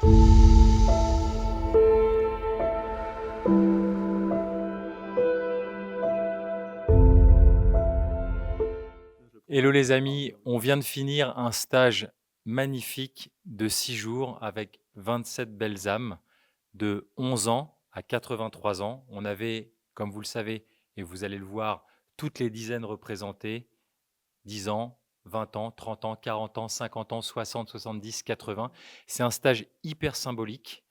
Hello les amis, on vient de finir un stage magnifique de 6 jours avec 27 belles âmes de 11 ans à 83 ans. On avait, comme vous le savez et vous allez le voir, toutes les dizaines représentées, 10 ans, 20 ans, 30 ans, 40 ans, 50 ans, 60, 70, 80. C'est un stage hyper symbolique.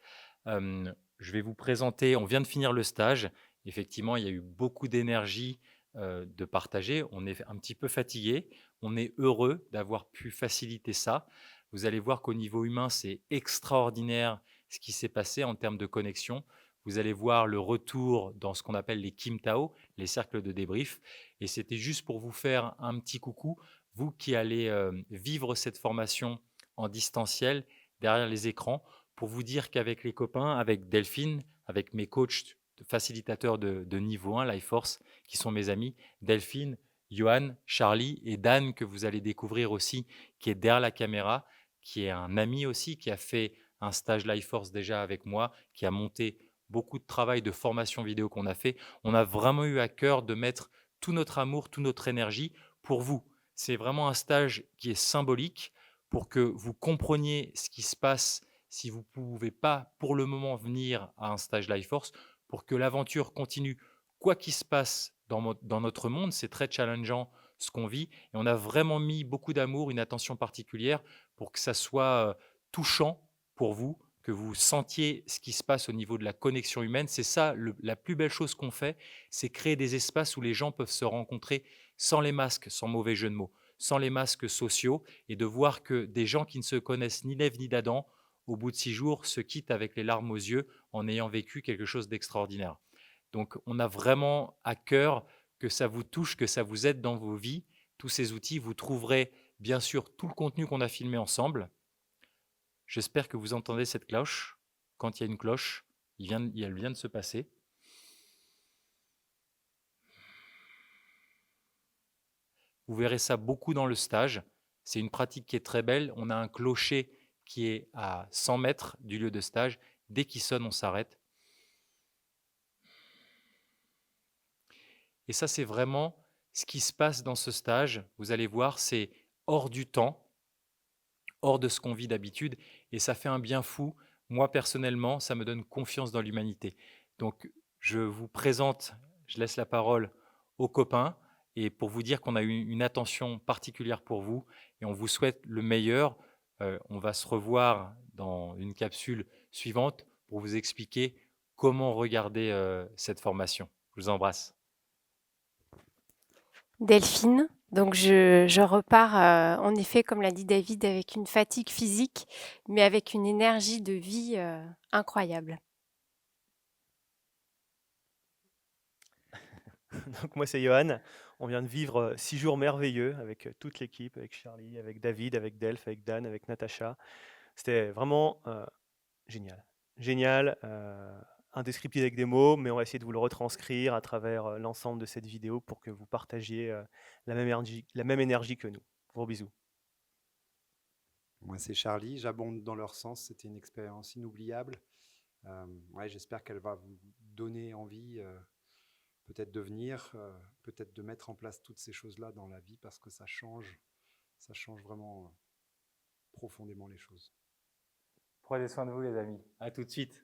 Je vais vous présenter, on vient de finir le stage. Effectivement, il y a eu beaucoup d'énergie de partager. On est un petit peu fatigué. On est heureux d'avoir pu faciliter ça. Vous allez voir qu'au niveau humain, c'est extraordinaire ce qui s'est passé en termes de connexion. Vous allez voir le retour dans ce qu'on appelle les Kim Tao, les cercles de débrief. Et c'était juste pour vous faire un petit coucou, vous qui allez vivre cette formation en distanciel derrière les écrans, pour vous dire qu'avec les copains, avec Delphine, avec mes coachs facilitateurs de niveau 1, Life Force, qui sont mes amis, Delphine, Johan, Charlie et Dan, que vous allez découvrir aussi, qui est derrière la caméra, qui est un ami aussi, qui a fait un stage Life Force déjà avec moi, qui a monté beaucoup de travail de formation vidéo qu'on a fait. On a vraiment eu à cœur de mettre tout notre amour, toute notre énergie pour vous. C'est vraiment un stage qui est symbolique pour que vous compreniez ce qui se passe si vous ne pouvez pas pour le moment venir à un stage Life Force, pour que l'aventure continue quoi qu'il se passe dans notre monde. C'est très challengeant ce qu'on vit et on a vraiment mis beaucoup d'amour, une attention particulière pour que ça soit touchant pour vous, que vous sentiez ce qui se passe au niveau de la connexion humaine. C'est ça la plus belle chose qu'on fait, c'est créer des espaces où les gens peuvent se rencontrer sans les masques, sans mauvais jeu de mots, sans les masques sociaux, et de voir que des gens qui ne se connaissent ni d'Ève ni d'Adam, au bout de 6 jours, se quittent avec les larmes aux yeux en ayant vécu quelque chose d'extraordinaire. Donc, on a vraiment à cœur que ça vous touche, que ça vous aide dans vos vies. Tous ces outils, vous trouverez bien sûr tout le contenu qu'on a filmé ensemble. J'espère que vous entendez cette cloche. Quand il y a une cloche, elle vient de se passer. Vous verrez ça beaucoup dans le stage. C'est une pratique qui est très belle. On a un clocher qui est à 100 mètres du lieu de stage. Dès qu'il sonne, on s'arrête. Et ça, c'est vraiment ce qui se passe dans ce stage. Vous allez voir, c'est hors du temps, hors de ce qu'on vit d'habitude, et ça fait un bien fou. Moi, personnellement, ça me donne confiance dans l'humanité. Donc, je vous présente, je laisse la parole aux copains, et pour vous dire qu'on a eu une attention particulière pour vous, et on vous souhaite le meilleur. On va se revoir dans une capsule suivante pour vous expliquer comment regarder cette formation. Je vous embrasse. Delphine. Donc je repars, en effet, comme l'a dit David, avec une fatigue physique, mais avec une énergie de vie, incroyable. Donc moi c'est Johan, on vient de vivre 6 jours merveilleux avec toute l'équipe, avec Charlie, avec David, avec Delph, avec Dan, avec Natacha. C'était vraiment génial. Génial, indescriptible avec des mots, mais on va essayer de vous le retranscrire à travers l'ensemble de cette vidéo pour que vous partagiez la même énergie que nous. Gros bisous. Moi, c'est Charlie. J'abonde dans leur sens. C'était une expérience inoubliable. Ouais, j'espère qu'elle va vous donner envie, peut-être de venir, peut-être de mettre en place toutes ces choses-là dans la vie parce que ça change vraiment profondément les choses. Prenez soin de vous, les amis. À tout de suite.